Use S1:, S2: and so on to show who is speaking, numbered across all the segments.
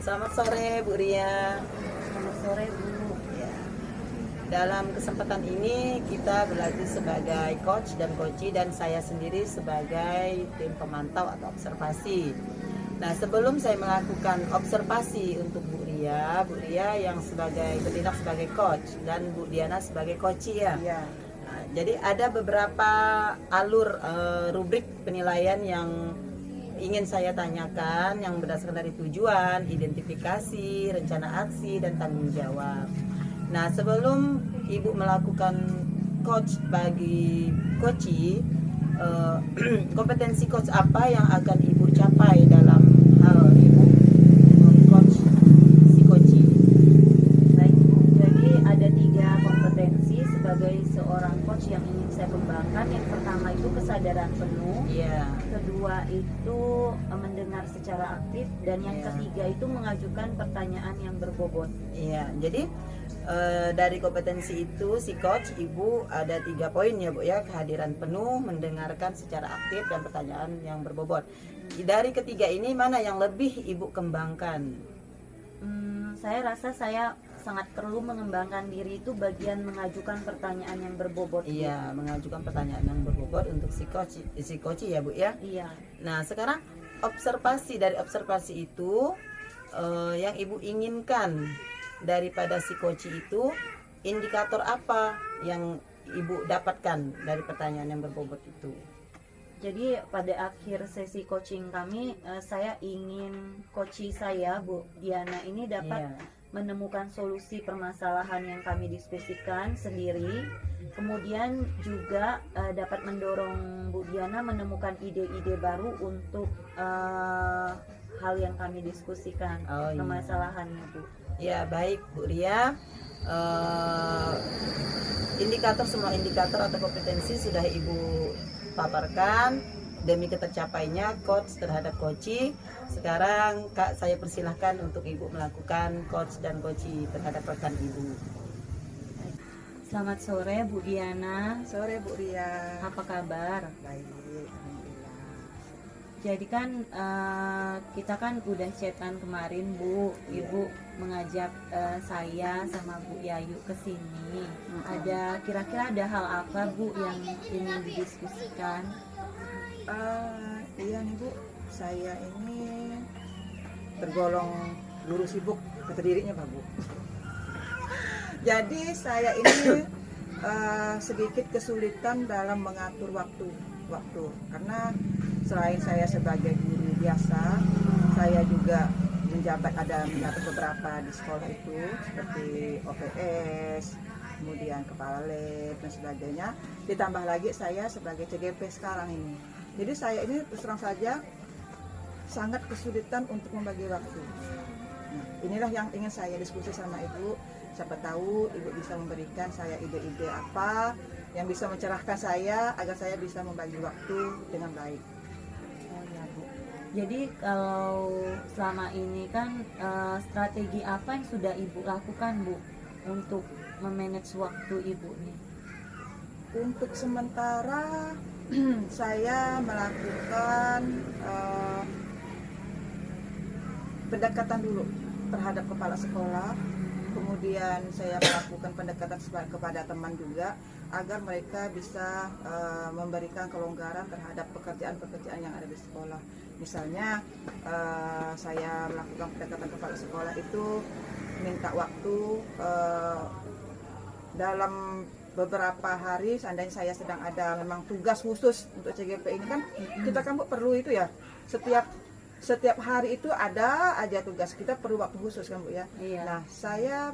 S1: Selamat sore Bu Ria.
S2: Selamat sore Bu.
S1: Ya. Dalam kesempatan ini kita berlatih sebagai coach dan coachee dan saya sendiri sebagai tim pemantau atau observasi. Nah, sebelum saya melakukan observasi untuk Bu Ria yang bertindak sebagai coach dan Bu Diana sebagai coachee ya.
S2: Iya.
S1: Nah, jadi ada beberapa alur rubrik penilaian yang ingin saya tanyakan yang berdasarkan dari tujuan, identifikasi, rencana aksi, dan tanggung jawab. Nah, sebelum Ibu melakukan coach bagi coachee, kompetensi coach apa yang akan Ibu capai dalam hal Ibu coach si coachee?
S2: Baik, jadi ada 3 kompetensi sebagai seorang coach yang ingin saya kembangkan. Yang pertama itu kesadaran penuh,
S1: Iya.
S2: kedua itu mendengar secara aktif, dan yang
S1: Iya.
S2: ketiga itu mengajukan pertanyaan yang berbobot.
S1: Iya, jadi dari kompetensi itu si coach Ibu ada 3 poin ya Bu ya, kehadiran penuh, mendengarkan secara aktif, dan pertanyaan yang berbobot. Dari ketiga ini mana yang lebih Ibu kembangkan?
S2: Saya rasa saya sangat perlu mengembangkan diri itu bagian mengajukan pertanyaan yang berbobot. Bu.
S1: Iya, mengajukan pertanyaan yang berbobot untuk si coach ya Bu ya.
S2: Iya.
S1: Nah, sekarang dari observasi itu yang Ibu inginkan daripada si coach itu, indikator apa yang Ibu dapatkan dari pertanyaan yang berbobot itu?
S2: Jadi pada akhir sesi coaching kami, saya ingin coachee saya, Bu Diana ini dapat menemukan solusi permasalahan yang kami diskusikan sendiri. Kemudian juga dapat mendorong Bu Diana menemukan ide-ide baru untuk hal yang kami diskusikan, permasalahannya Bu.
S1: Ya, baik Bu Ria. Semua indikator atau kompetensi sudah Ibu paparkan demi ketercapainya coach terhadap coachee. Sekarang Kak, saya persilahkan untuk Ibu melakukan coach dan coachee terhadap rekan Ibu.
S2: Selamat sore Bu Diana.
S3: Sore Bu Ria.
S2: Apa kabar?
S3: Baik, alhamdulillah.
S2: Jadi kan kita kan udah chatan kemarin Bu, Ibu mengajak saya sama Bu Yayu ke sini. Ada kira-kira ada hal apa Bu yang ingin didiskusikan?
S3: Iya nih Bu, saya ini tergolong guru sibuk kata dirinya Pak Bu. Jadi saya ini sedikit kesulitan dalam mengatur waktu karena selain saya sebagai guru biasa, saya juga menjabat beberapa di sekolah itu seperti OPS, kemudian kepala lab dan sebagainya. Ditambah lagi saya sebagai CGP sekarang ini. Jadi saya ini terus terang saja sangat kesulitan untuk membagi waktu. Nah, inilah yang ingin saya diskusi sama Ibu. Siapa tahu Ibu bisa memberikan saya ide-ide apa yang bisa mencerahkan saya agar saya bisa membagi waktu dengan baik.
S2: Oh ya Bu. Jadi kalau selama ini kan strategi apa yang sudah Ibu lakukan Bu untuk memanage waktu Ibu nih?
S3: Untuk sementara saya melakukan pendekatan dulu terhadap kepala sekolah, kemudian saya melakukan pendekatan kepada teman juga agar mereka bisa memberikan kelonggaran terhadap pekerjaan-pekerjaan yang ada di sekolah. Misalnya saya melakukan pendekatan kepala sekolah itu minta waktu dalam beberapa hari, seandainya saya sedang ada memang tugas khusus untuk CGP ini kan kita kan Bu, perlu itu ya, setiap hari itu ada aja tugas, kita perlu waktu khusus kan Bu ya.
S2: Iya.
S3: Nah saya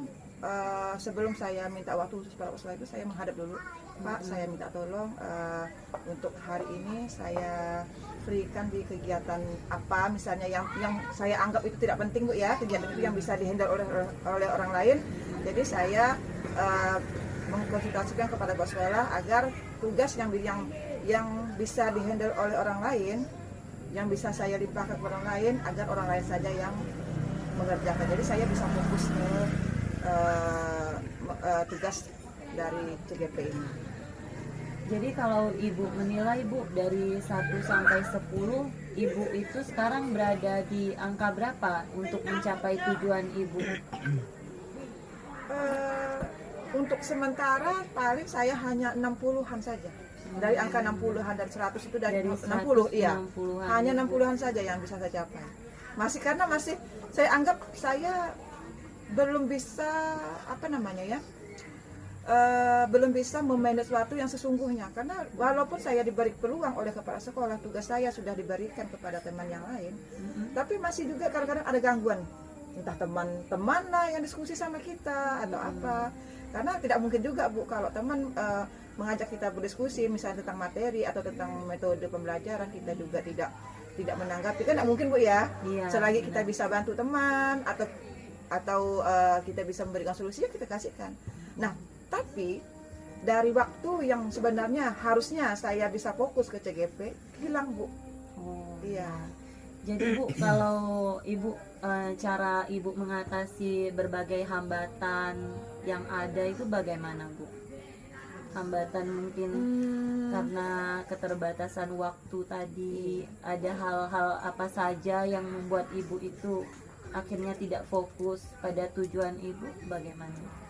S3: sebelum saya minta waktu khusus pada sekolah itu, saya menghadap dulu, Pak, saya minta tolong untuk hari ini saya freekan di kegiatan apa misalnya yang saya anggap itu tidak penting Bu ya, kegiatan itu yang bisa dihandle oleh orang lain. Jadi saya mengkonsultasikan kepada bos sekolah agar tugas yang bisa dihandle oleh orang lain, yang bisa saya limpahkan ke orang lain, agar orang lain saja yang mengerjakan. Jadi saya bisa fokus ke tugas dari CGP ini.
S2: Jadi kalau Ibu menilai Bu dari 1 sampai 10 ibu itu sekarang berada di angka berapa untuk mencapai tujuan ibu?
S3: Untuk sementara paling saya hanya 60-an saja. Dari angka 60-an dan 100 itu dari 60, iya.
S2: 60-an.
S3: Hanya 60-an saja yang bisa saya capai. Karena masih saya anggap saya belum bisa belum bisa memanage sesuatu yang sesungguhnya, karena walaupun saya diberi peluang oleh kepala sekolah, tugas saya sudah diberikan kepada teman yang lain, tapi masih juga kadang-kadang ada gangguan, entah teman-teman lah yang diskusi sama kita atau apa, karena tidak mungkin juga Bu kalau teman mengajak kita berdiskusi misalnya tentang materi atau tentang metode pembelajaran, kita juga tidak menanggapi, kan tidak mungkin Bu ya.
S2: Iya,
S3: Selagi
S2: benar.
S3: kita bisa bantu teman atau kita bisa memberikan solusi, ya kita kasihkan. Nah, tapi dari waktu yang sebenarnya harusnya saya bisa fokus ke CGP, hilang Bu.
S2: Oh.
S3: Iya.
S2: Jadi Bu, kalau ibu cara ibu mengatasi berbagai hambatan yang ada itu bagaimana Bu? Hambatan mungkin karena keterbatasan waktu tadi, ada hal-hal apa saja yang membuat ibu itu akhirnya tidak fokus pada tujuan ibu, bagaimana?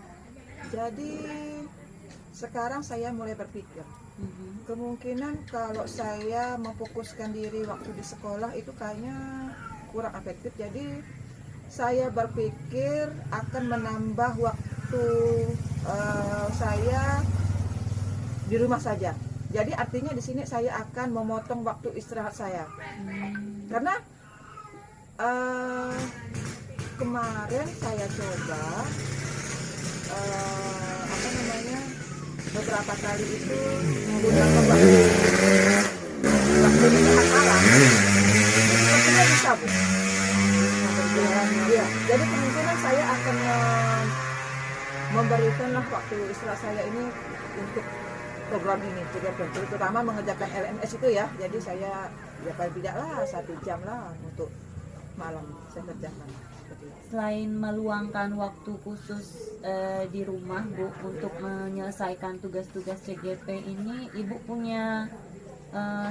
S3: Jadi sekarang saya mulai berpikir, kemungkinan kalau saya memfokuskan diri waktu di sekolah itu kayaknya kurang efektif. Jadi saya berpikir akan menambah waktu saya di rumah saja. Jadi artinya di sini saya akan memotong waktu istirahat saya. Karena kemarin saya coba beberapa kali itu menggunakan waktu istirahat malam. Sepertinya bisa Bu. Ya, jadi kemungkinan saya akan memberikanlah waktu istirahat saya ini untuk program ini, terutama mengerjakan LMS itu ya. Jadi saya ya paling tidaklah 1 jam lah untuk malam saya kerjakan.
S2: Selain meluangkan waktu khusus di rumah Bu untuk menyelesaikan tugas-tugas CGP ini, Ibu punya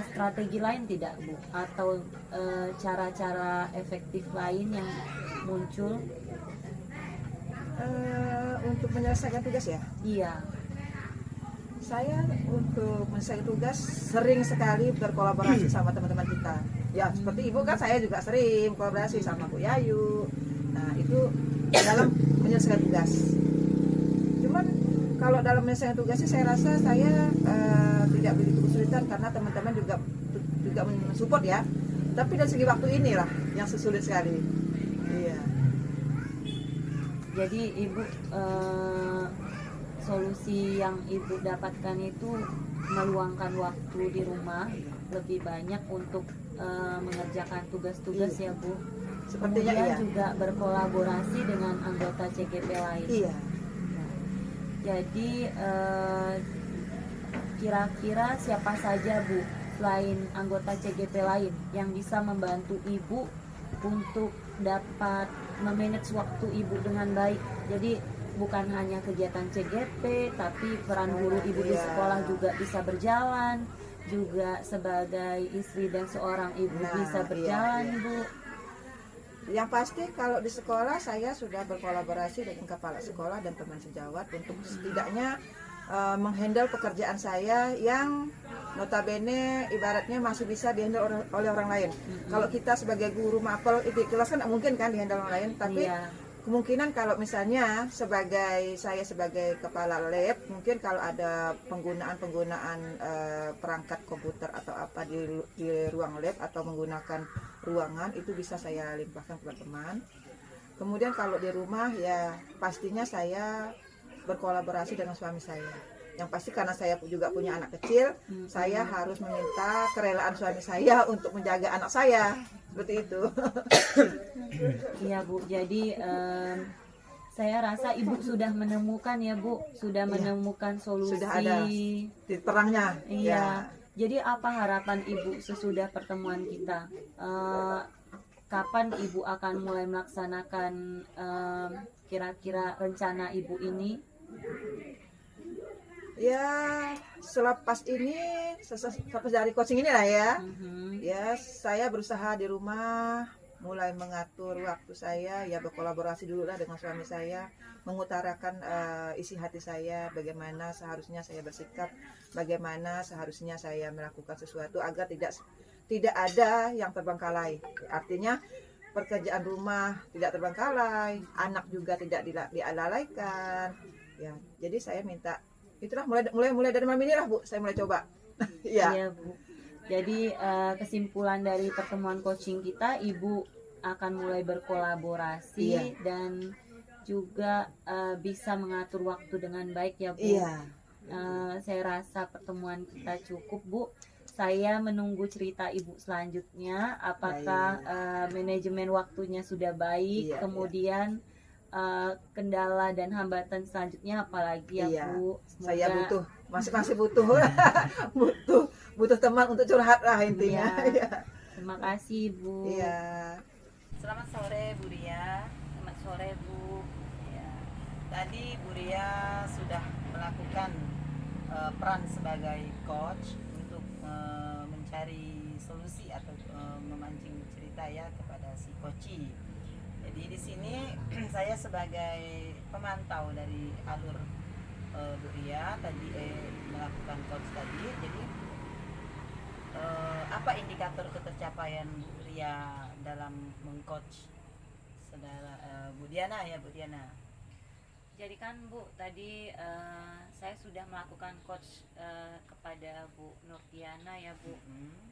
S2: strategi lain tidak Bu? Atau cara-cara efektif lain yang muncul?
S3: Untuk menyelesaikan tugas ya?
S2: Iya.
S3: Saya untuk menyelesaikan tugas sering sekali berkolaborasi sama teman-teman kita. Ya seperti Ibu kan, saya juga sering kolaborasi sama Bu Yayu. Nah itu dalam menyelesaikan tugas. Cuman kalau dalam menyelesaikan tugas sih saya rasa saya tidak begitu kesulitan, karena teman-teman juga mensupport ya. Tapi dari segi waktu inilah yang sulit sekali. Iya.
S2: Jadi Ibu solusi yang Ibu dapatkan itu meluangkan waktu di rumah lebih banyak untuk mengerjakan tugas-tugas ya Bu.
S3: Sepertinya
S2: Kemudian
S3: iya.
S2: juga berkolaborasi dengan anggota CGP lain.
S3: Iya.
S2: Jadi kira-kira siapa saja Bu selain anggota CGP lain yang bisa membantu Ibu untuk dapat memanage waktu Ibu dengan baik? Jadi bukan hanya kegiatan CGP, tapi peran guru Ibu di sekolah juga bisa berjalan, juga sebagai istri dan seorang ibu bisa berjalan Bu.
S3: Yang pasti kalau di sekolah saya sudah berkolaborasi dengan kepala sekolah dan teman sejawat untuk setidaknya menghandle pekerjaan saya yang notabene ibaratnya masih bisa dihandle oleh orang lain. Kalau kita sebagai guru mapel itu kelas kan mungkin kan dihandle orang lain, tapi kemungkinan kalau misalnya saya sebagai kepala lab, mungkin kalau ada penggunaan perangkat komputer atau apa di ruang lab atau menggunakan ruangan, itu bisa saya limpahkan kepada teman. Kemudian kalau di rumah ya pastinya saya berkolaborasi dengan suami saya. Yang pasti karena saya juga punya anak kecil, saya harus meminta kerelaan suami saya untuk menjaga anak saya. Seperti itu.
S2: Iya Bu, jadi saya rasa Ibu sudah menemukan ya Bu, sudah menemukan solusi.
S3: Sudah ada titik terangnya.
S2: Iya.
S3: Ya.
S2: Jadi apa harapan Ibu sesudah pertemuan kita? Kapan Ibu akan mulai melaksanakan kira-kira rencana Ibu ini?
S3: Ya, selepas ini, selepas dari coaching ini lah ya,
S2: Mhm.
S3: ya saya berusaha di rumah, mulai mengatur waktu saya, ya berkolaborasi dulu lah dengan suami saya, mengutarakan isi hati saya, bagaimana seharusnya saya bersikap, bagaimana seharusnya saya melakukan sesuatu agar tidak ada yang terbengkalai. Artinya pekerjaan rumah tidak terbengkalai, anak juga tidak dilalaikan. Ya, jadi saya minta itulah mulai dari malam ini lah Bu, saya mulai coba. Ya.
S2: Iya, Bu. Jadi kesimpulan dari pertemuan coaching kita, Ibu akan mulai berkolaborasi
S3: Iya.
S2: dan juga bisa mengatur waktu dengan baik ya, Bu.
S3: Iya.
S2: Saya rasa pertemuan kita cukup, Bu. Saya menunggu cerita Ibu selanjutnya. Apakah manajemen waktunya sudah baik?
S3: Iya,
S2: kemudian kendala dan hambatan selanjutnya apalagi ya,
S3: Iya.
S2: Bu?
S3: Saya
S2: Semoga
S3: masih butuh butuh teman untuk curhat lah intinya.
S2: Iya.
S3: Iya.
S2: Terima kasih, Bu.
S3: Iya.
S1: Selamat sore Bu Ria.
S2: Selamat sore, Bu.
S1: Ya, tadi Bu Ria sudah melakukan peran sebagai coach untuk mencari solusi atau memancing cerita ya kepada si Koci. Jadi di sini saya sebagai pemantau dari alur Bu Ria tadi melakukan coach tadi. Jadi apa indikator ketercapaian Bu Ria dalam mengcoach saudara Bu Diana ya Bu Diana?
S2: Jadi kan Bu, tadi saya sudah melakukan coach kepada Bu Nurdiana ya, Bu.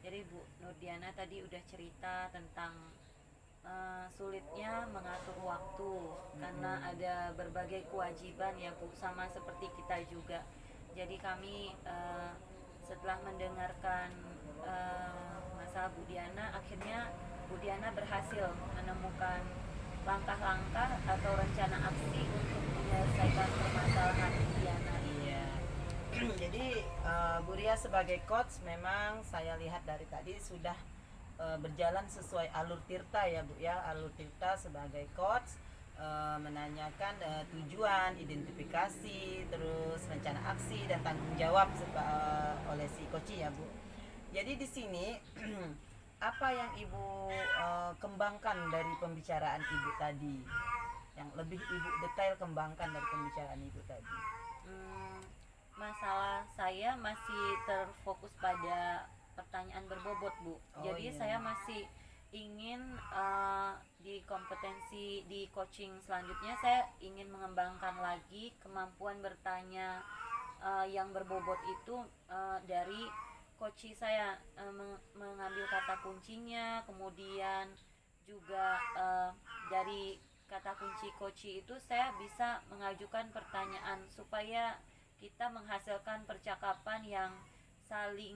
S2: Jadi Bu Nurdiana tadi udah cerita tentang sulitnya mengatur waktu karena ada berbagai kewajiban ya, Bu, sama seperti kita juga. Jadi kami setelah mendengarkan masalah Bu Diana, akhirnya Bu Diana berhasil menemukan langkah-langkah atau rencana aksi untuk menyelesaikan permasalahan Bu Diana.
S1: Iya. Jadi Bu Ria sebagai coach memang saya lihat dari tadi sudah berjalan sesuai alur Tirta ya Bu ya. Alur Tirta sebagai coach menanyakan tujuan, identifikasi, terus rencana aksi dan tanggung jawab oleh si coach ya Bu. Jadi di sini apa yang Ibu kembangkan dari pembicaraan Ibu tadi? Yang lebih Ibu detail kembangkan dari pembicaraan Ibu tadi?
S2: Masalah saya masih terfokus pada pertanyaan berbobot, Bu. Jadi
S1: iya.
S2: saya masih ingin di kompetensi di coaching selanjutnya saya ingin mengembangkan lagi kemampuan bertanya yang berbobot itu dari coach saya, mengambil kata kuncinya, kemudian juga dari kata kunci coach itu saya bisa mengajukan pertanyaan supaya kita menghasilkan percakapan yang saling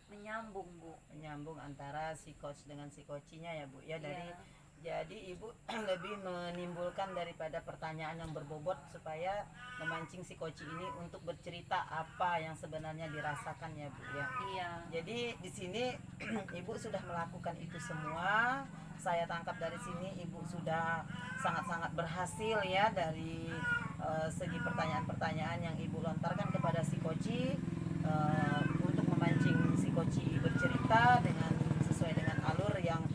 S2: menyambung, Bu.
S1: Menyambung antara si coach dengan si coachnya ya Bu ya. Dari
S2: Iya.
S1: Jadi Ibu lebih menimbulkan daripada pertanyaan yang berbobot supaya memancing si coach ini untuk bercerita apa yang sebenarnya dirasakan ya Bu ya.
S2: Iya.
S1: Jadi di sini Ibu sudah melakukan itu semua. Saya tangkap dari sini Ibu sudah sangat-sangat berhasil ya dari segi pertanyaan-pertanyaan yang Ibu lontarkan kepada si coach untuk memancing si coach bercerita dengan sesuai dengan alur yang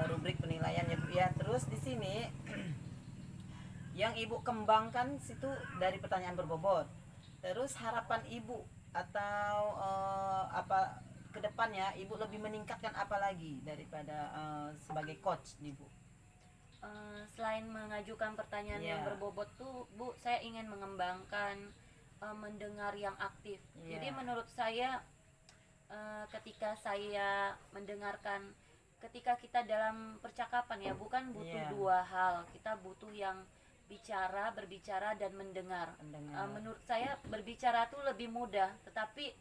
S1: rubrik penilaian ya Bu ya. Terus di sini yang Ibu kembangkan situ dari pertanyaan berbobot. Terus harapan Ibu atau apa ke depannya Ibu lebih meningkatkan apa lagi daripada sebagai coach nih Bu?
S2: Selain mengajukan pertanyaan yang berbobot tuh, Bu, saya ingin mengembangkan mendengar yang aktif. Jadi menurut saya ketika saya mendengarkan, ketika kita dalam percakapan ya, bukan butuh dua hal, kita butuh yang berbicara dan mendengar. Menurut saya berbicara tuh lebih mudah, tetapi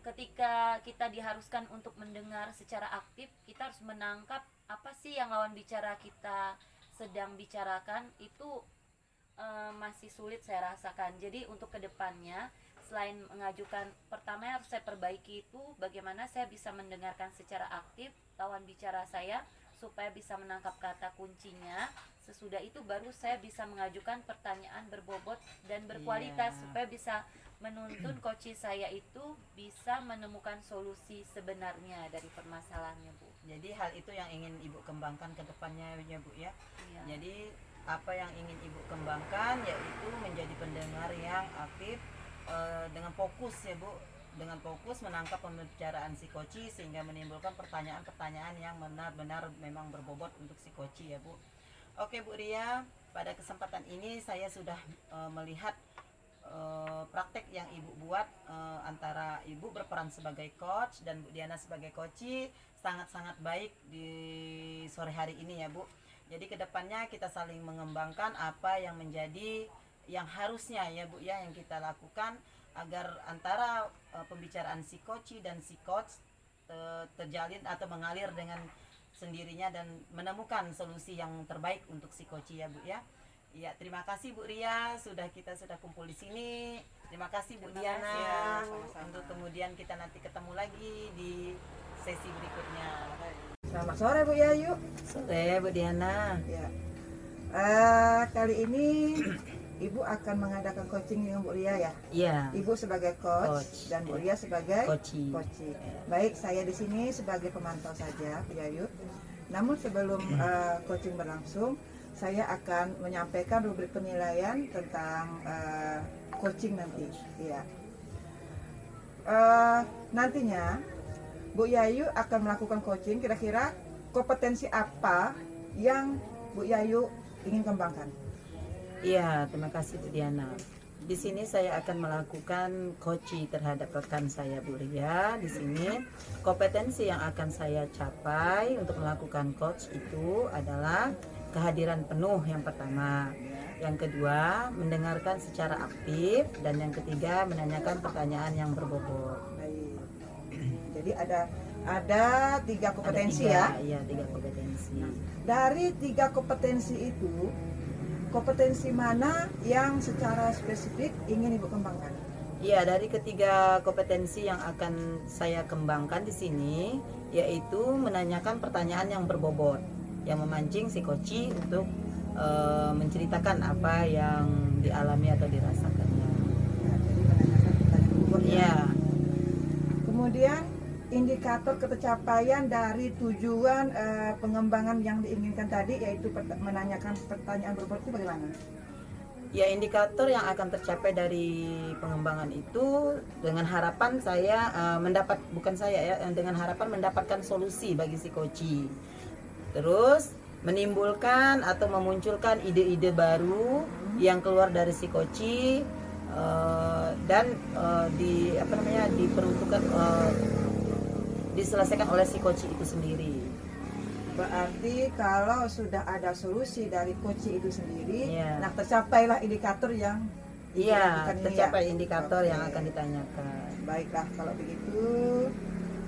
S2: ketika kita diharuskan untuk mendengar secara aktif, kita harus menangkap apa sih yang lawan bicara kita sedang bicarakan. Itu masih sulit saya rasakan. Jadi untuk kedepannya, selain mengajukan, pertama yang harus saya perbaiki itu bagaimana saya bisa mendengarkan secara aktif lawan bicara saya supaya bisa menangkap kata kuncinya. Sesudah itu baru saya bisa mengajukan pertanyaan berbobot dan berkualitas supaya bisa menuntun koci saya itu bisa menemukan solusi sebenarnya dari permasalahannya, Bu.
S1: Jadi hal itu yang ingin Ibu kembangkan ke depannya ya Bu ya.
S2: Iya.
S1: Jadi apa yang ingin Ibu kembangkan yaitu menjadi pendengar yang aktif dengan fokus ya Bu, dengan fokus menangkap pembicaraan si koci sehingga menimbulkan pertanyaan-pertanyaan yang benar-benar memang berbobot untuk si koci ya Bu. Oke Bu Ria, pada kesempatan ini saya sudah melihat praktek yang Ibu buat antara Ibu berperan sebagai coach dan Bu Diana sebagai koci sangat-sangat baik di sore hari ini ya Bu. Jadi kedepannya kita saling mengembangkan apa yang menjadi yang harusnya ya Bu ya yang kita lakukan agar antara pembicaraan si koci dan si coach terjalin atau mengalir dengan sendirinya dan menemukan solusi yang terbaik untuk si koci ya Bu ya. Ya, terima kasih Bu Ria, kita sudah kumpul di sini. Terima kasih Bu Diana.
S3: Ya, sama-sama.
S1: Untuk kemudian kita nanti ketemu lagi di sesi berikutnya.
S3: Selamat sore Bu Yayu.
S1: Sore Bu Diana.
S3: Ya. Kali ini Ibu akan mengadakan coaching dengan Bu Ria ya.
S1: Iya.
S3: Ibu sebagai coach dan Bu Ria sebagai
S1: Koci.
S3: Baik, saya di sini sebagai pemantau saja Bu Yayu. Namun sebelum coaching berlangsung, saya akan menyampaikan rubrik penilaian tentang coaching nanti. Ya. Nantinya Bu Yayu akan melakukan coaching. Kira-kira kompetensi apa yang Bu Yayu ingin kembangkan?
S1: Iya, terima kasih Bu Diana. Di sini saya akan melakukan coaching terhadap rekan saya Bu Ria. Di sini kompetensi yang akan saya capai untuk melakukan coach itu adalah kehadiran penuh yang pertama. Yang kedua, mendengarkan secara aktif dan yang ketiga menanyakan pertanyaan yang berbobot.
S3: Baik. Jadi ada 3 kompetensi
S1: Ada 3,
S3: ya.
S1: Iya, 3 kompetensi.
S3: Dari 3 kompetensi itu, kompetensi mana yang secara spesifik ingin Ibu kembangkan?
S1: Iya, dari ketiga kompetensi yang akan saya kembangkan di sini yaitu menanyakan pertanyaan yang berbobot, yang memancing si koci untuk menceritakan apa yang dialami atau dirasakannya.
S3: Ya, jadi menanyakan pertanyaan bobot ya.
S1: Iya,
S3: Kemudian indikator ketercapaian dari tujuan pengembangan yang diinginkan tadi yaitu menanyakan pertanyaan berbobot itu bagaimana?
S1: ya indikator yang akan tercapai dari pengembangan itu dengan harapan saya dengan harapan mendapatkan solusi bagi si koci. Terus menimbulkan atau memunculkan ide-ide baru yang keluar dari si koci dan diperuntukkan diselesaikan oleh si koci itu sendiri.
S3: Berarti kalau sudah ada solusi dari koci itu sendiri,
S1: Iya.
S3: nah tercapailah indikator yang
S1: Iya,
S3: diperuntukkan ini
S1: tercapai
S3: ya?
S1: indikator yang
S3: Oke.
S1: akan ditanyakan.
S3: Baiklah, kalau begitu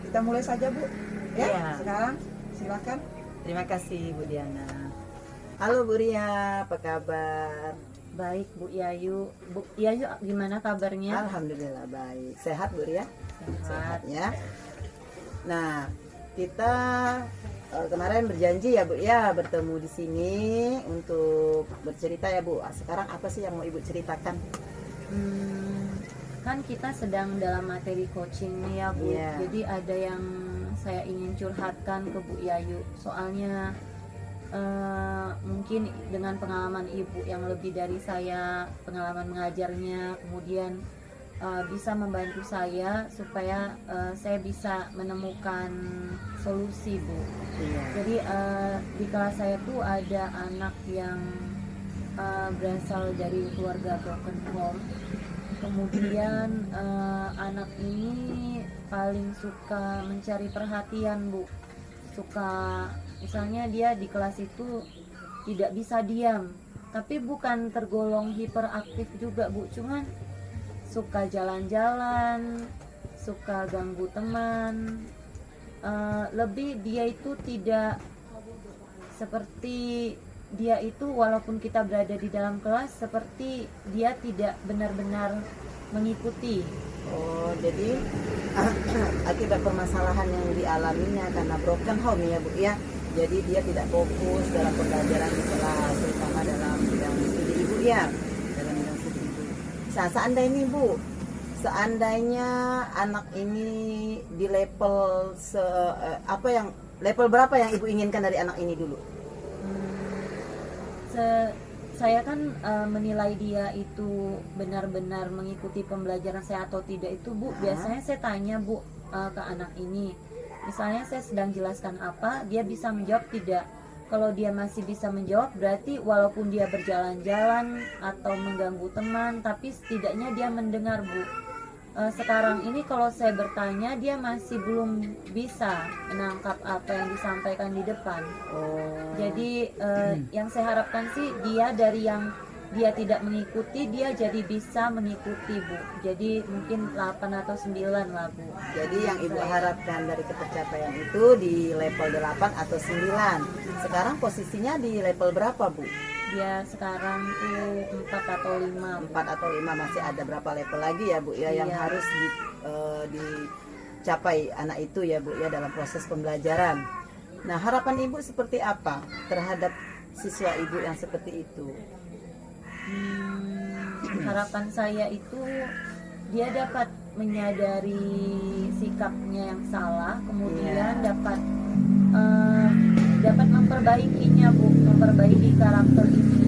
S3: kita mulai saja Bu. Ya,
S1: Iya.
S3: sekarang silakan.
S1: Terima kasih Bu Diana. Halo Bu Ria, apa kabar?
S2: Baik Bu Yayu. Bu Yayu gimana kabarnya?
S1: Alhamdulillah baik. Sehat Bu Ria?
S2: Sehat.
S1: Ya. Nah, kita kemarin berjanji ya Bu ya bertemu di sini untuk bercerita ya Bu. Sekarang apa sih yang mau Ibu ceritakan?
S2: Kan kita sedang dalam materi coaching nih ya Bu.
S1: Iya.
S2: Jadi ada yang saya ingin curhatkan ke Bu Yayu. Soalnya mungkin dengan pengalaman Ibu yang lebih dari saya, pengalaman mengajarnya, kemudian bisa membantu saya supaya saya bisa menemukan solusi Bu.
S1: Iya.
S2: Jadi di kelas saya tuh ada anak yang berasal dari keluarga broken home. Kemudian anak ini paling suka mencari perhatian Bu. Suka misalnya dia di kelas itu tidak bisa diam. Tapi bukan tergolong hiperaktif juga Bu, cuman suka jalan-jalan, suka ganggu teman. Lebih dia itu tidak seperti dia itu walaupun kita berada di dalam kelas seperti dia tidak benar-benar mengikuti.
S1: Oh, jadi akibat permasalahan yang dialaminya karena broken home ya Bu ya. Jadi dia tidak fokus dalam pembelajaran di kelas, terutama dalam bidang studi Ibu ya. Dalam bidang studi Ibu. Seandainya Bu, seandainya anak ini di level level berapa yang ibu inginkan dari anak ini dulu?
S2: Saya kan menilai dia itu benar-benar mengikuti pembelajaran saya atau tidak itu Bu, biasanya saya tanya Bu ke anak ini, misalnya saya sedang jelaskan apa, dia bisa menjawab tidak. Kalau dia masih bisa menjawab, berarti walaupun dia berjalan-jalan atau mengganggu teman, tapi setidaknya dia mendengar Bu. Sekarang ini kalau saya bertanya, dia masih belum bisa menangkap apa yang disampaikan di depan. Jadi yang saya harapkan sih dia dari yang dia tidak mengikuti, dia jadi bisa mengikuti Bu. Jadi mungkin 8 atau 9 lah Bu.
S1: Jadi yang ibu harapkan dari ketercapaian itu di level 8 atau 9. Sekarang posisinya di level berapa Bu?
S2: Dia sekarang tuh 4 atau 5 Bu.
S1: 4 atau 5, masih ada berapa level lagi ya Bu ya yang
S2: Iya.
S1: harus dicapai anak itu ya Bu ya dalam proses pembelajaran. Nah, harapan ibu seperti apa terhadap siswa ibu yang seperti itu?
S2: Harapan saya itu dia dapat menyadari sikapnya yang salah, kemudian dapat memperbaikinya Bu, memperbaiki karakter ini.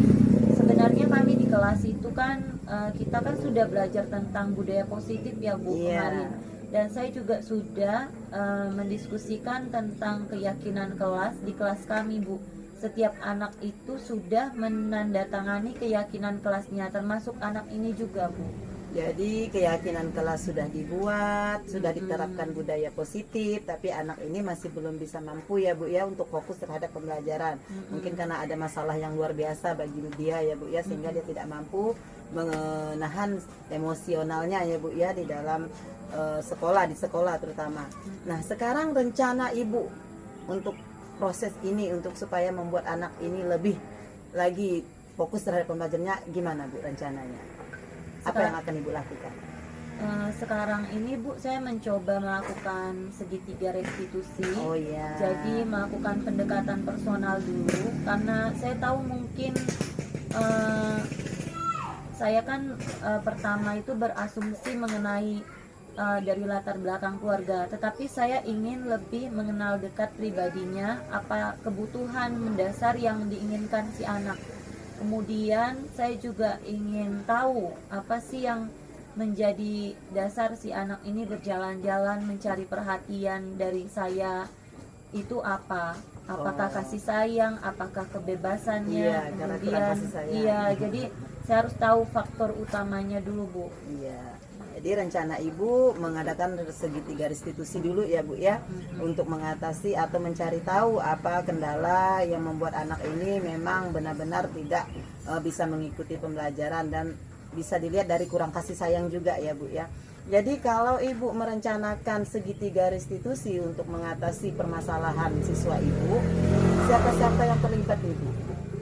S2: Sebenarnya kami di kelas itu kan kita kan sudah belajar tentang budaya positif ya Bu kemarin, dan saya juga sudah mendiskusikan tentang keyakinan kelas di kelas kami Bu. Setiap anak itu sudah menandatangani keyakinan kelasnya, termasuk anak ini juga Bu.
S1: Jadi keyakinan kelas sudah dibuat, sudah diterapkan budaya positif, tapi anak ini masih belum bisa mampu ya Bu ya untuk fokus terhadap pembelajaran. Mungkin karena ada masalah yang luar biasa bagi dia ya Bu ya, sehingga dia tidak mampu menahan emosionalnya ya Bu ya di dalam di sekolah terutama. Nah, sekarang rencana ibu untuk proses ini, untuk supaya membuat anak ini lebih lagi fokus terhadap pembelajarannya, gimana Bu rencananya? Apa yang akan ibu lakukan?
S2: Sekarang ini Bu, saya mencoba melakukan segitiga restitusi. Jadi melakukan pendekatan personal dulu, karena saya tahu mungkin saya kan pertama itu berasumsi mengenai dari latar belakang keluarga, tetapi saya ingin lebih mengenal dekat pribadinya, apa kebutuhan mendasar yang diinginkan si anak. Kemudian saya juga ingin tahu apa sih yang menjadi dasar si anak ini berjalan-jalan mencari perhatian dari saya itu apa? Apakah kasih sayang, apakah kebebasannya? Kemudian jadi saya harus tahu faktor utamanya dulu Bu.
S1: Jadi rencana ibu mengadakan segitiga restitusi dulu ya Bu ya, untuk mengatasi atau mencari tahu apa kendala yang membuat anak ini memang benar-benar tidak bisa mengikuti pembelajaran, dan bisa dilihat dari kurang kasih sayang juga ya Bu ya. Jadi kalau ibu merencanakan segitiga restitusi untuk mengatasi permasalahan siswa ibu, siapa-siapa yang terlibat ibu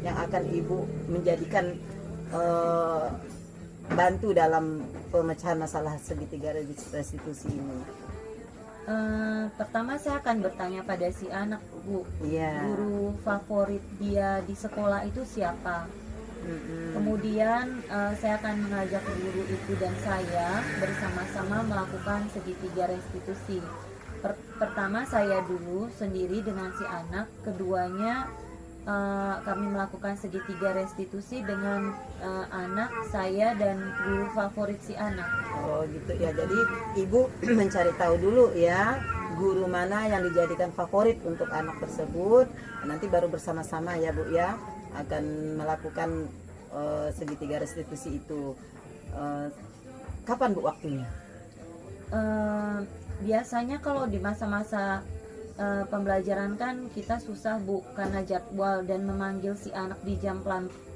S1: yang akan ibu menjadikan bantu dalam pemecahan masalah segitiga restitusi ini?
S2: Pertama saya akan bertanya pada si anak Bu, guru favorit dia di sekolah itu siapa? Kemudian saya akan mengajak guru itu dan saya bersama-sama melakukan segitiga restitusi. Pertama saya dulu sendiri dengan si anak, keduanya kami melakukan segitiga restitusi dengan anak saya dan guru favorit si anak.
S1: Oh gitu ya, jadi ibu mencari tahu dulu ya guru mana yang dijadikan favorit untuk anak tersebut, nanti baru bersama-sama ya Bu ya akan melakukan segitiga restitusi itu. Kapan Bu waktunya?
S2: Biasanya kalau di masa-masa pembelajaran kan kita susah Bu, karena jadwal dan memanggil si anak di jam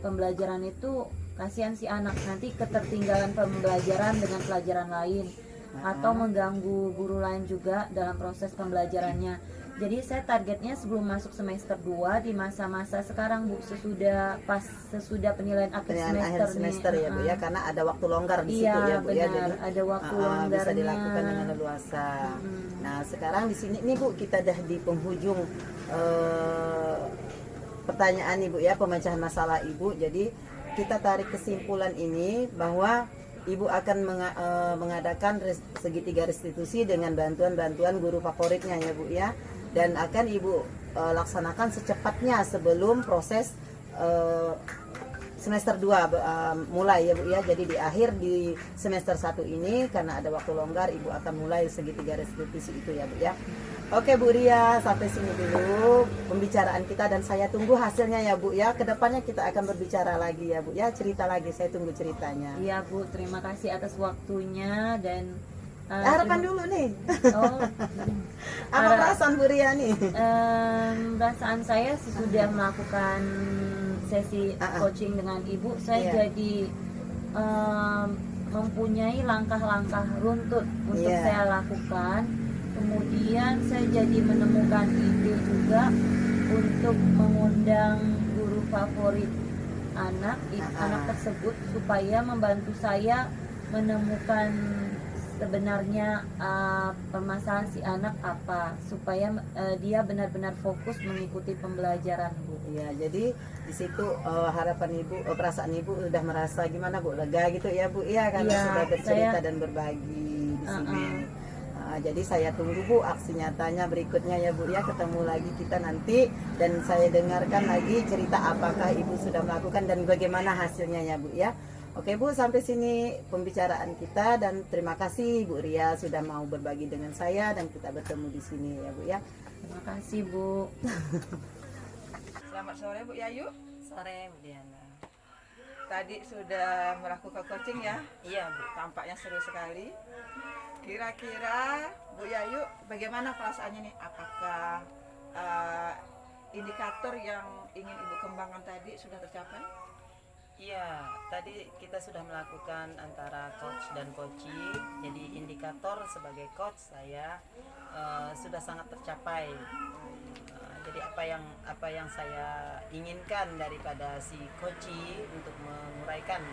S2: pembelajaran itu kasihan si anak, nanti ketertinggalan pembelajaran dengan pelajaran lain atau mengganggu guru lain juga dalam proses pembelajarannya. Jadi saya targetnya sebelum masuk semester 2 di masa-masa sekarang Bu, sesudah penilaian akhir
S1: semester ya Bu ya, karena ada waktu longgar di situ ya Bu ya, jadi
S2: ada waktu longgarnya,
S1: bisa dilakukan dengan leluasa. Nah sekarang di sini nih Bu, kita dah di penghujung pertanyaan Ibu ya, pemecahan masalah Ibu. Jadi kita tarik kesimpulan ini bahwa Ibu akan mengadakan segitiga restitusi dengan bantuan-bantuan guru favoritnya ya Bu ya. Dan akan Ibu laksanakan secepatnya sebelum proses semester 2 mulai ya Bu ya. Jadi di akhir di semester 1 ini karena ada waktu longgar Ibu akan mulai segitiga restitusi itu ya Bu ya. Oke Bu Ria, sampai sini dulu pembicaraan kita dan saya tunggu hasilnya ya Bu ya. Kedepannya kita akan berbicara lagi ya Bu ya, cerita lagi, saya tunggu ceritanya.
S2: Iya Bu, terima kasih atas waktunya dan
S1: Harapan dulu nih.
S2: Oh,
S1: Apa perasaan Bu Ria nih?
S2: perasaan saya sesudah melakukan sesi coaching dengan Ibu, saya jadi mempunyai langkah-langkah runtut untuk saya lakukan. Kemudian saya jadi menemukan ide juga untuk mengundang guru favorit anak tersebut supaya membantu saya menemukan sebenarnya permasalahan si anak apa, supaya dia benar-benar fokus mengikuti pembelajaran Bu.
S1: Ya, jadi di situ harapan Ibu, perasaan Ibu udah merasa gimana Bu, lega gitu ya Bu ya, karena sudah bercerita dan berbagi di sini. Jadi saya tunggu Bu aksi nyatanya berikutnya ya Bu ya, ketemu lagi kita nanti dan saya dengarkan lagi cerita apakah Ibu sudah melakukan dan bagaimana hasilnya ya Bu ya. Oke Bu, sampai sini pembicaraan kita dan terima kasih Bu Ria sudah mau berbagi dengan saya dan kita bertemu di sini ya Bu ya.
S2: Terima kasih Bu.
S3: Selamat sore Bu Yayu.
S1: Sore Bu Diana.
S3: Tadi sudah melakukan coaching ya?
S1: Iya Bu.
S3: Tampaknya seru sekali. Kira-kira Bu Yayu bagaimana perasaannya nih? Apakah indikator yang ingin Ibu kembangkan tadi sudah tercapai?
S4: Iya, tadi kita sudah melakukan antara coach dan coaching. Jadi indikator sebagai coach saya sudah sangat tercapai. Jadi apa yang saya inginkan daripada si coaching untuk menguraikan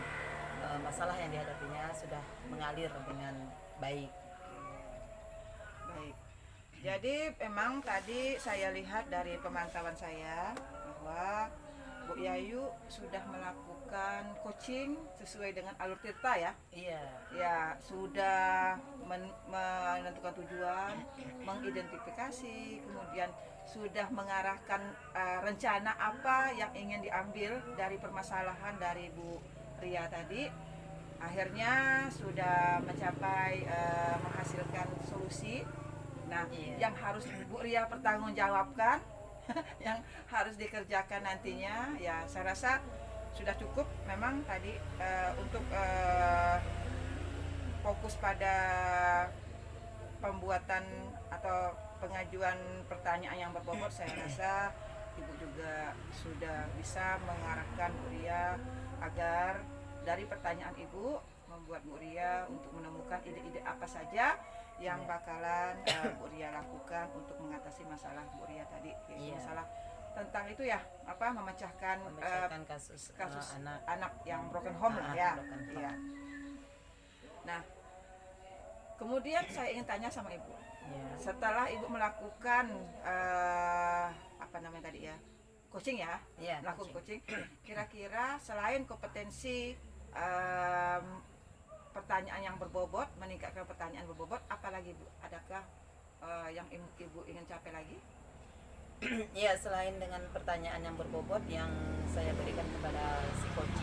S4: masalah yang dihadapinya sudah mengalir dengan baik.
S3: Baik. Jadi memang tadi saya lihat dari pemantauan saya bahwa Bu Yayu sudah melakukan coaching sesuai dengan alur tirta ya.
S4: Iya.
S3: Ya, sudah menentukan tujuan, mengidentifikasi, kemudian sudah mengarahkan rencana apa yang ingin diambil dari permasalahan dari Bu Ria tadi. Akhirnya sudah mencapai menghasilkan solusi. Nah, yang harus Bu Ria pertanggungjawabkan yang harus dikerjakan nantinya ya saya rasa sudah cukup memang tadi untuk fokus pada pembuatan atau pengajuan pertanyaan yang berbobot. Saya rasa Ibu juga sudah bisa mengarahkan Bu Ria agar dari pertanyaan Ibu membuat Bu Ria untuk menemukan ide-ide apa saja yang bakalan Bu Ria lakukan untuk mengatasi masalah Bu Ria tadi, masalah tentang itu ya, apa memecahkan
S4: kasus
S3: anak yang broken home lah ya. Iya. Nah, kemudian saya ingin tanya sama Ibu, setelah Ibu melakukan apa namanya tadi ya, coaching ya, melakukan coaching, kira-kira selain kompetensi pertanyaan yang berbobot, meningkatkan pertanyaan berbobot, apalagi Bu? Adakah yang Ibu ingin capai lagi?
S4: Ya, selain dengan pertanyaan yang berbobot yang saya berikan kepada si coach,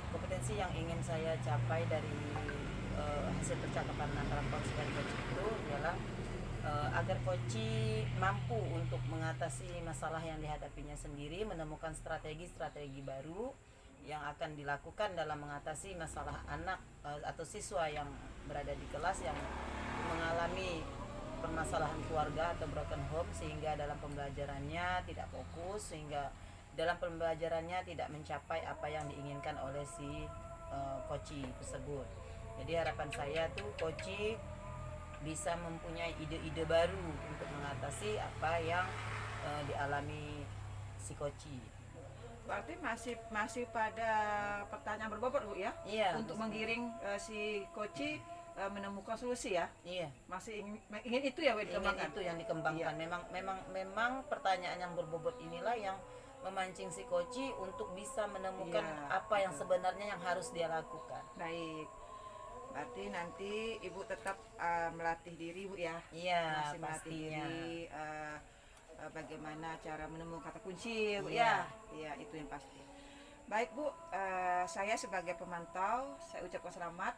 S4: kompetensi yang ingin saya capai dari hasil percakapan antara coach dan coach itu adalah agar coach mampu untuk mengatasi masalah yang dihadapinya sendiri, menemukan strategi-strategi baru yang akan dilakukan dalam mengatasi masalah anak atau siswa yang berada di kelas yang mengalami permasalahan keluarga atau broken home, sehingga dalam pembelajarannya tidak fokus, sehingga dalam pembelajarannya tidak mencapai apa yang diinginkan oleh si coach tersebut. Jadi harapan saya tuh coach bisa mempunyai ide-ide baru untuk mengatasi apa yang dialami si coach.
S3: Berarti masih pada pertanyaan berbobot Bu ya?
S4: Iya.
S3: Untuk menggiring si coach menemukan solusi ya?
S4: Iya.
S3: Masih ingin itu ya dikembangkan?
S4: Itu yang dikembangkan.
S3: Iya.
S4: Memang pertanyaan yang berbobot inilah yang memancing si koci untuk bisa menemukan
S3: Iya,
S4: apa yang sebenarnya yang harus dia lakukan.
S3: Baik. Berarti nanti Ibu tetap melatih diri, Bu ya.
S4: Iya,
S3: Masih melatih
S4: pastinya.
S3: diri bagaimana cara menemukan kata kunci, Bu
S4: Iya.
S3: ya. Iya, itu yang pasti. Baik, Bu. Saya sebagai pemantau, saya ucapkan selamat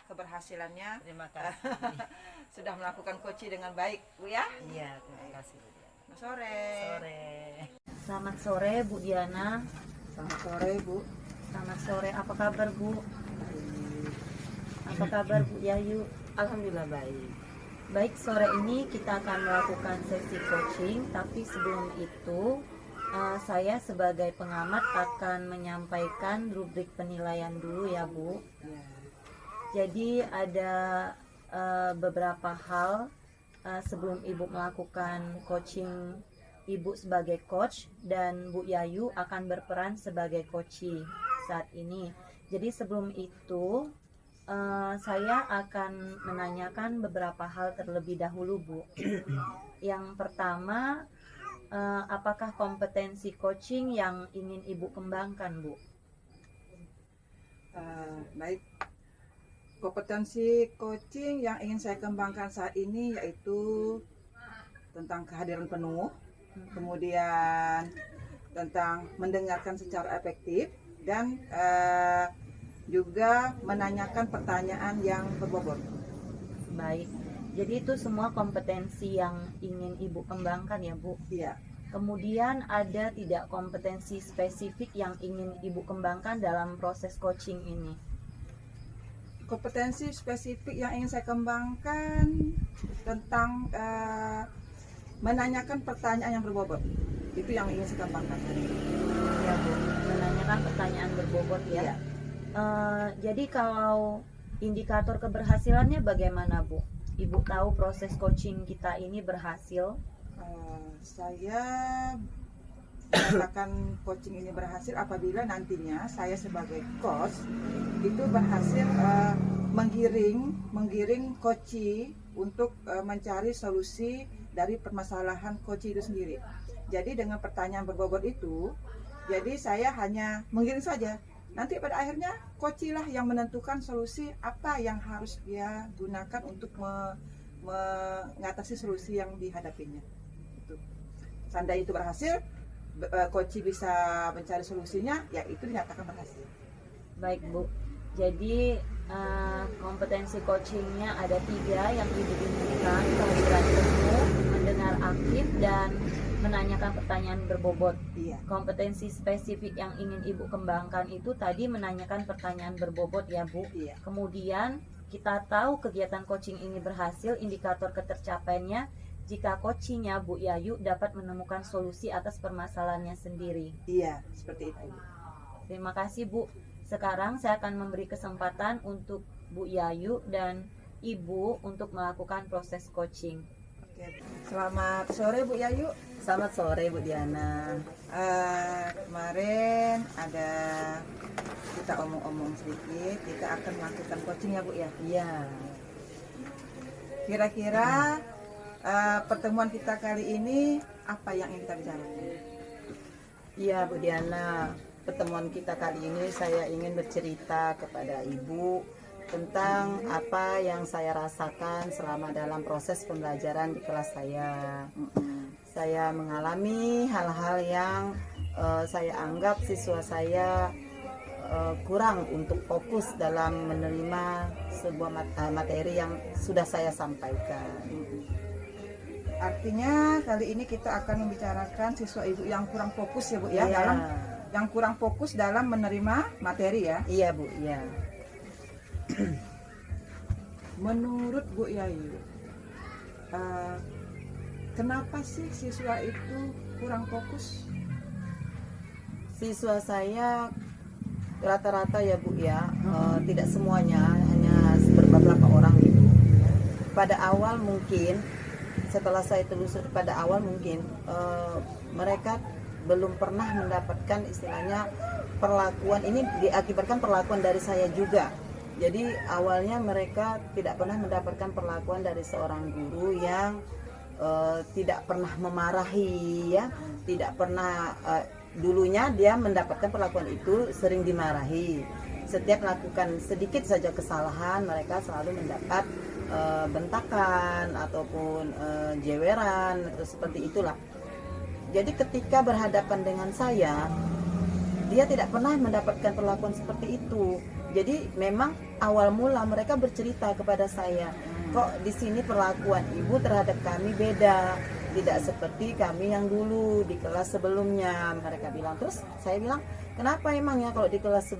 S3: keberhasilannya
S4: Terima kasih.
S3: sudah melakukan koci dengan baik, Bu ya.
S4: Iya, terima kasih Bu Diana.
S3: Selamat sore.
S4: Sore.
S2: Selamat sore Bu Diana.
S3: Selamat sore, Bu.
S2: Selamat sore. Apa kabar Bu? Apa kabar Bu Yayu?
S1: Alhamdulillah baik.
S2: Baik, sore ini kita akan melakukan sesi coaching, tapi sebelum itu saya sebagai pengamat akan menyampaikan rubrik penilaian dulu ya Bu.
S3: Ya.
S2: Jadi ada beberapa hal sebelum Ibu melakukan coaching, Ibu sebagai coach dan Bu Yayu akan berperan sebagai coachee saat ini. Jadi sebelum itu saya akan menanyakan beberapa hal terlebih dahulu Bu. Yang pertama, apakah kompetensi coaching yang ingin Ibu kembangkan Bu?
S3: Baik. Kompetensi coaching yang ingin saya kembangkan saat ini yaitu tentang kehadiran penuh, kemudian tentang mendengarkan secara efektif, dan juga menanyakan pertanyaan yang berbobot.
S2: Baik, jadi itu semua kompetensi yang ingin Ibu kembangkan ya Bu.
S3: Iya.
S2: Kemudian ada tidak kompetensi spesifik yang ingin Ibu kembangkan dalam proses coaching ini?
S3: Kompetensi spesifik yang ingin saya kembangkan tentang menanyakan pertanyaan yang berbobot. Itu yang ingin saya kembangkan.
S2: Ya Bu, menanyakan pertanyaan berbobot ya.
S3: Iya.
S2: Jadi kalau indikator keberhasilannya bagaimana Bu? Ibu tahu proses coaching kita ini berhasil?
S3: Saya mengatakan coaching ini berhasil apabila nantinya saya sebagai coach itu berhasil menggiring coachee untuk mencari solusi dari permasalahan coachee itu sendiri. Jadi dengan pertanyaan berbobot itu, jadi saya hanya menggiring saja. Nanti pada akhirnya coachee lah yang menentukan solusi apa yang harus dia gunakan untuk mengatasi solusi yang dihadapinya. Itu. Seandainya itu berhasil, coachee bisa mencari solusinya, ya itu dinyatakan berhasil.
S2: Baik Bu, jadi kompetensi coachingnya ada 3 yang Ibu inginkan: kehadiran penuh, mendengar aktif, dan menanyakan pertanyaan berbobot.
S3: Iya.
S2: Kompetensi spesifik yang ingin Ibu kembangkan itu tadi menanyakan pertanyaan berbobot ya Bu.
S3: Iya.
S2: Kemudian kita tahu kegiatan coaching ini berhasil, indikator ketercapaiannya jika coachingnya Bu Yayu dapat menemukan solusi atas permasalahannya sendiri.
S3: Iya, seperti itu.
S2: Terima kasih Bu. Sekarang saya akan memberi kesempatan untuk Bu Yayu dan Ibu untuk melakukan proses coaching.
S3: Oke. Selamat sore Bu Yayu.
S1: Selamat sore Bu Diana.
S3: Kemarin ada kita omong-omong sedikit, kita akan melakukan coaching ya Bu ya.
S1: Iya.
S3: Kira-kira pertemuan kita kali ini apa yang ingin kita bicarakan?
S1: Iya Bu Diana. Pertemuan kita kali ini saya ingin bercerita kepada Ibu tentang apa yang saya rasakan selama dalam proses pembelajaran di kelas saya. Saya mengalami hal-hal yang saya anggap siswa saya kurang untuk fokus dalam menerima sebuah materi yang sudah saya sampaikan.
S3: Artinya kali ini kita akan membicarakan siswa Ibu yang kurang fokus ya Bu ya,
S1: Iya.
S3: yang kurang fokus dalam menerima materi ya.
S1: Iya Bu, iya.
S3: Menurut Bu Yayu, kenapa sih siswa itu kurang fokus?
S1: Siswa saya rata-rata ya Bu ya, tidak semuanya, hanya beberapa orang gitu. Pada awal mungkin, setelah saya telusuri pada awal mungkin mereka belum pernah mendapatkan istilahnya perlakuan ini, diakibatkan perlakuan dari saya juga. Jadi awalnya mereka tidak pernah mendapatkan perlakuan dari seorang guru yang tidak pernah memarahi ya, tidak pernah dulunya dia mendapatkan perlakuan itu sering dimarahi. Setiap melakukan sedikit saja kesalahan, mereka selalu mendapat bentakan ataupun jeweran, seperti itulah. Jadi ketika berhadapan dengan saya, dia tidak pernah mendapatkan perlakuan seperti itu. Jadi memang awal mula mereka bercerita kepada saya, kok di sini perlakuan ibu terhadap kami beda, tidak seperti kami yang dulu di kelas sebelumnya, mereka bilang. Terus saya bilang, kenapa emangnya kalau di kelas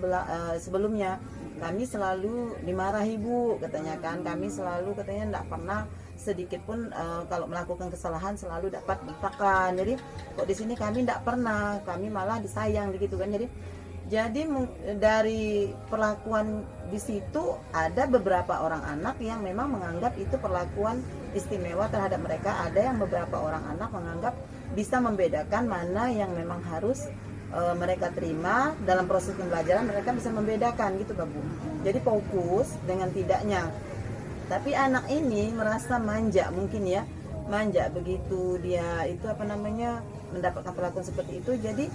S1: sebelumnya kami selalu dimarahi Bu, katanya kan, kami selalu katanya tidak pernah sedikit pun kalau melakukan kesalahan selalu dapat bentakan. Jadi kok di sini kami tidak pernah, kami malah disayang begitu kan. Jadi dari perlakuan di situ ada beberapa orang anak yang memang menganggap itu perlakuan istimewa terhadap mereka. Ada yang beberapa orang anak menganggap bisa membedakan mana yang memang harus mereka terima dalam proses pembelajaran, mereka bisa membedakan gitu Bu. Jadi fokus dengan tidaknya. Tapi anak ini merasa manja mungkin ya, manja begitu dia itu mendapatkan perlakuan seperti itu. Jadi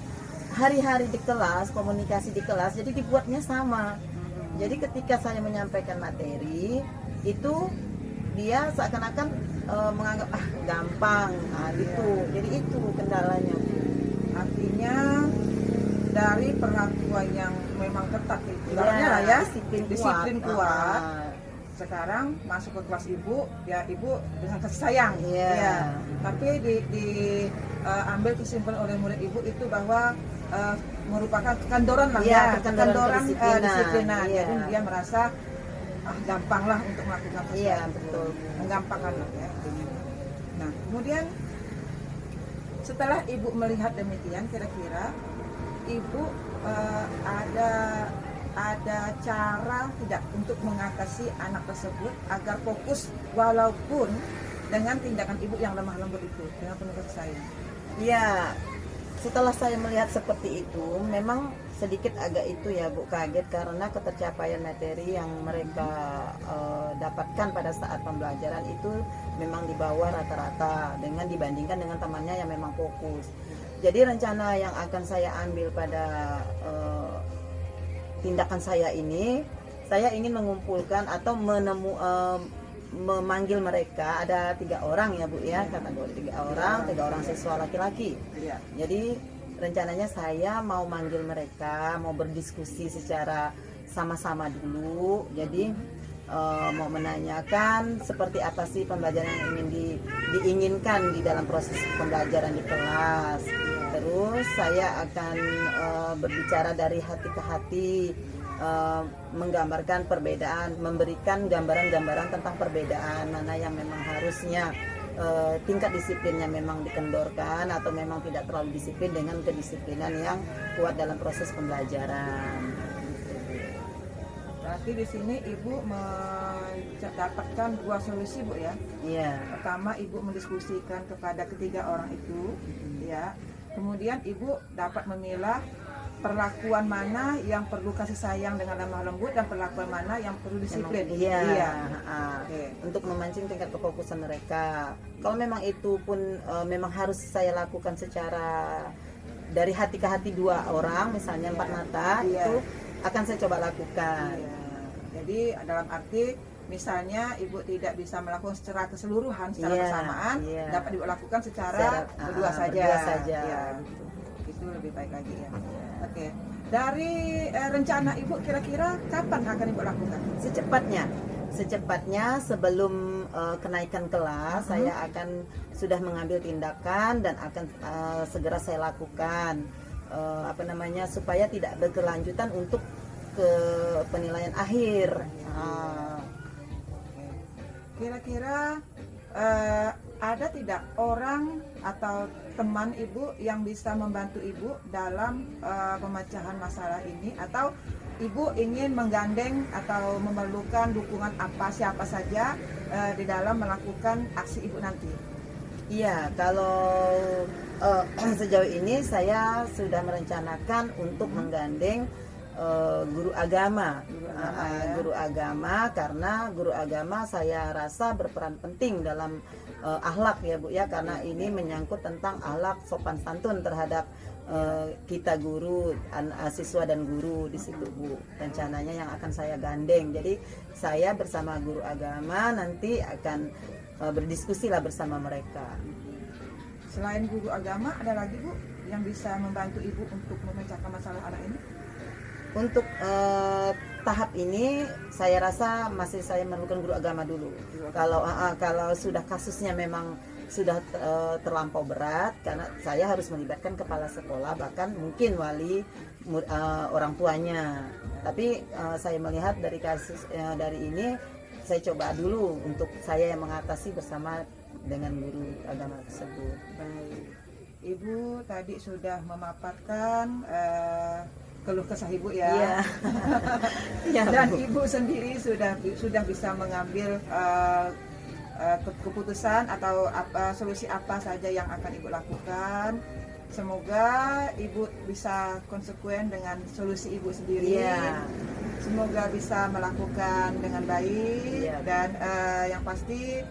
S1: hari-hari di kelas, komunikasi di kelas, jadi dibuatnya sama. Jadi ketika saya menyampaikan materi itu dia seakan-akan menganggap gampang, gitu. Jadi itu kendalanya.
S3: Artinya dari perlakuan yang memang ketat itu,
S1: Ya,
S3: disiplin kuat. Sekarang masuk ke kelas ibu, ya ibu dengan kasih sayang. Ya. Tapi ambil kesimpulan oleh murid ibu itu bahwa merupakan kekandoran lah kekandoran disiplinan. Jadi dia merasa gampang lah untuk melakukan sesuatu.
S1: Iya, betul.
S3: Menggampangkan lah ya. Nah, kemudian setelah ibu melihat demikian, kira-kira ibu ada cara tidak untuk mengatasi anak tersebut agar fokus walaupun dengan tindakan ibu yang lemah lembut itu dengan penuh kasih sayang?
S1: Iya, setelah saya melihat seperti itu, memang sedikit agak itu ya Bu, kaget karena ketercapaian materi yang mereka dapatkan pada saat pembelajaran itu memang di bawah rata-rata dibandingkan dengan temannya yang memang fokus. Jadi rencana yang akan saya ambil pada tindakan saya ini, saya ingin mengumpulkan atau memanggil mereka. Ada 3 orang ya Bu ya, kategori 3 orang siswa laki-laki. Jadi rencananya saya mau manggil mereka, mau berdiskusi secara sama-sama dulu. Jadi mau menanyakan seperti apa sih pembelajaran yang ingin diinginkan di dalam proses pembelajaran di kelas. Terus saya akan berbicara dari hati ke hati, menggambarkan perbedaan, memberikan gambaran-gambaran tentang perbedaan mana yang memang harusnya tingkat disiplinnya memang dikendorkan atau memang tidak terlalu disiplin dengan kedisiplinan yang kuat dalam proses pembelajaran.
S3: Berarti di sini ibu mendapatkan 2 solusi Bu ya.
S1: Iya.
S3: Pertama ibu mendiskusikan kepada ketiga orang itu, ya. Kemudian ibu dapat memilah perlakuan mana yang perlu kasih sayang dengan lemah lembut dan perlakuan mana yang perlu disiplin.
S1: Untuk memancing tingkat kefokusan mereka. Kalau memang itu pun memang harus saya lakukan secara dari hati ke hati 2 orang, misalnya 4 mata, itu akan saya coba lakukan.
S3: Jadi dalam arti misalnya ibu tidak bisa melakukan secara keseluruhan, secara bersamaan, dapat dilakukan secara berdua saja. Ya, itu lebih baik lagi ya. Oke. Dari rencana ibu kira-kira kapan akan ibu lakukan?
S1: Secepatnya sebelum kenaikan kelas, saya akan sudah mengambil tindakan dan akan segera saya lakukan supaya tidak berkelanjutan untuk ke penilaian akhir.
S3: Kira-kira ada tidak orang atau teman ibu yang bisa membantu ibu dalam pemecahan masalah ini, atau ibu ingin menggandeng atau memerlukan dukungan siapa saja di dalam melakukan aksi ibu nanti?
S1: Iya, kalau sejauh ini saya sudah merencanakan untuk menggandeng guru agama.
S3: Ya.
S1: Guru agama, karena guru agama saya rasa berperan penting dalam akhlak ya Bu ya, karena ini menyangkut tentang akhlak sopan santun terhadap kita guru, siswa dan guru di situ Bu. Rencananya yang akan saya gandeng. Jadi saya bersama guru agama nanti akan berdiskusi lah bersama mereka.
S3: Selain guru agama, ada lagi Bu yang bisa membantu Ibu untuk memecahkan masalah anak ini?
S1: Untuk tahap ini saya rasa masih saya memerlukan guru agama dulu. Kalau sudah kasusnya memang sudah terlampau berat, karena saya harus melibatkan kepala sekolah, bahkan mungkin wali orang tuanya. Tapi saya melihat dari kasus dari ini, saya coba dulu untuk saya yang mengatasi bersama dengan guru agama tersebut.
S3: Baik. Ibu tadi sudah memaparkan keluh kesah Ibu ya.
S1: Iya. Iya,
S3: Dan
S1: Bu.
S3: Ibu sendiri sudah bisa mengambil keputusan atau solusi apa saja yang akan Ibu lakukan. Semoga Ibu bisa konsekuen dengan solusi Ibu sendiri.
S1: Iya.
S3: Semoga bisa melakukan dengan baik.
S1: Iya.
S3: Dan yang pasti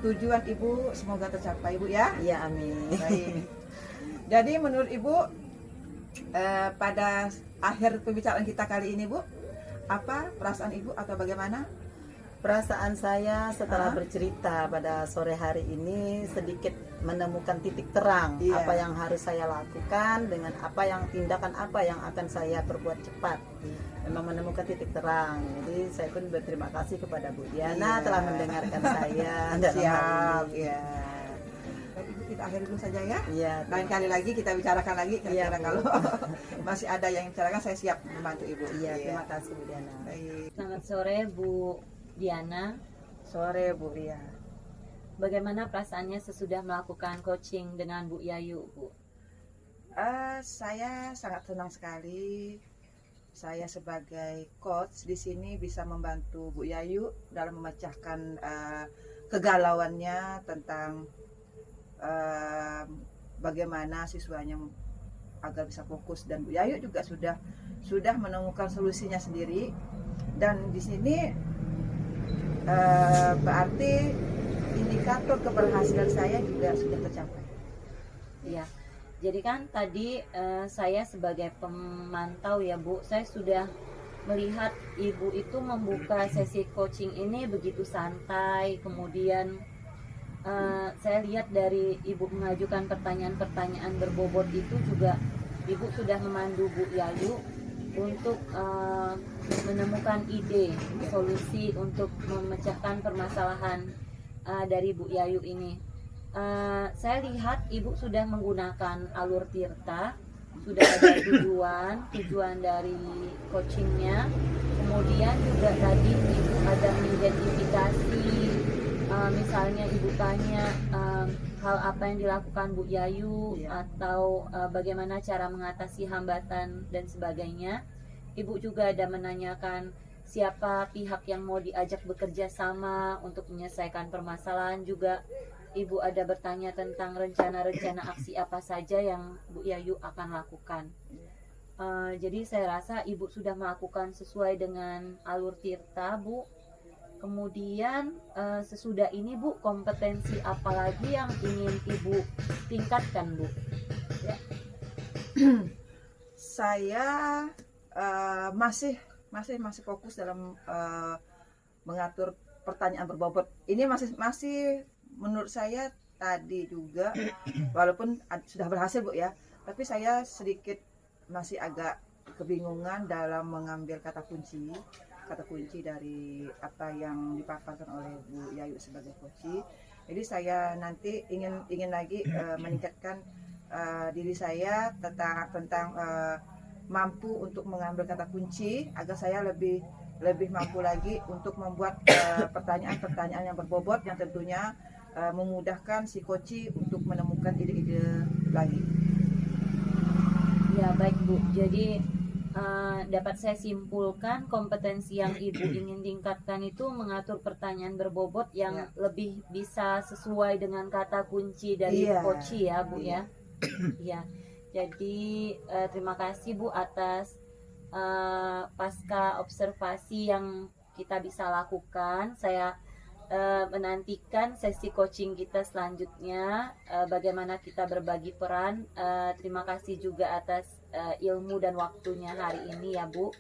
S3: tujuan Ibu semoga tercapai Ibu ya.
S1: Iya, amin.
S3: Baik. Jadi menurut Ibu pada akhir pembicaraan kita kali ini Bu, apa perasaan Ibu atau bagaimana?
S1: Perasaan saya setelah bercerita pada sore hari ini sedikit menemukan titik terang.
S3: Iya.
S1: Apa yang harus saya lakukan dengan tindakan apa yang akan saya perbuat cepat. Memang menemukan titik terang. Jadi saya pun berterima kasih kepada Bu Diana
S3: Iya.
S1: telah mendengarkan saya dalam
S3: Siap,
S1: hal ini.
S3: ya. Baik Ibu, kita akhiri dulu saja ya.
S1: Iya.
S3: Lain kali lagi kita bicarakan lagi.
S1: Iya,
S3: Kira-kira
S1: Bu.
S3: kalau masih ada yang bicarakan, saya siap membantu Ibu.
S1: Iya, terima kasih Bu Diana.
S3: Baik.
S2: Selamat sore Bu Diana.
S3: Sore Bu, ya.
S2: Bagaimana perasaannya sesudah melakukan coaching dengan Bu Yayu, Bu?
S3: Saya sangat senang sekali. Saya sebagai coach di sini bisa membantu Bu Yayu dalam memecahkan kegalauannya tentang bagaimana siswanya agar bisa fokus, dan Bu Yayu juga sudah menemukan solusinya sendiri. Dan di sini berarti indikator keberhasilan saya juga sudah tercapai.
S2: Iya. Jadi kan tadi saya sebagai pemantau ya Bu, saya sudah melihat Ibu itu membuka sesi coaching ini begitu santai. Kemudian saya lihat dari Ibu mengajukan pertanyaan-pertanyaan berbobot itu juga Ibu sudah memandu Bu Yayu untuk menemukan ide solusi untuk memecahkan permasalahan dari Bu Yayu ini. Saya lihat Ibu sudah menggunakan alur tirta, sudah ada tujuan dari coachingnya. Kemudian juga tadi Ibu ada mengidentifikasi, misalnya Ibu tanya hal apa yang dilakukan Bu Yayu,
S1: Iya.
S2: atau bagaimana cara mengatasi hambatan dan sebagainya. Ibu juga ada menanyakan siapa pihak yang mau diajak bekerja sama untuk menyelesaikan permasalahan. Juga Ibu ada bertanya tentang rencana-rencana aksi apa saja yang Bu Yayu akan lakukan. Jadi saya rasa Ibu sudah melakukan sesuai dengan alur tirta, Bu. Kemudian sesudah ini Bu, kompetensi apa lagi yang ingin Ibu tingkatkan, Bu?
S3: Ya. Saya masih fokus dalam mengatur pertanyaan berbobot. Ini masih menurut saya tadi juga, walaupun sudah berhasil Bu ya, tapi saya sedikit masih agak kebingungan dalam mengambil kata kunci dari apa yang dipaparkan oleh Bu Yayu sebagai coach. Jadi saya nanti ingin lagi meningkatkan diri saya tentang mampu untuk mengambil kata kunci, agar saya lebih mampu lagi untuk membuat pertanyaan-pertanyaan yang berbobot yang tentunya memudahkan si coach untuk menemukan ide-ide lagi.
S2: Ya baik Bu, jadi dapat saya simpulkan kompetensi yang Ibu ingin tingkatkan itu mengatur pertanyaan berbobot yang lebih bisa sesuai dengan kata kunci dari coach ya Bu ya. Ya, jadi terima kasih Bu atas pasca observasi yang kita bisa lakukan, saya menantikan sesi coaching kita selanjutnya, bagaimana kita berbagi peran. Terima kasih juga atas ilmu dan waktunya hari ini ya Bu.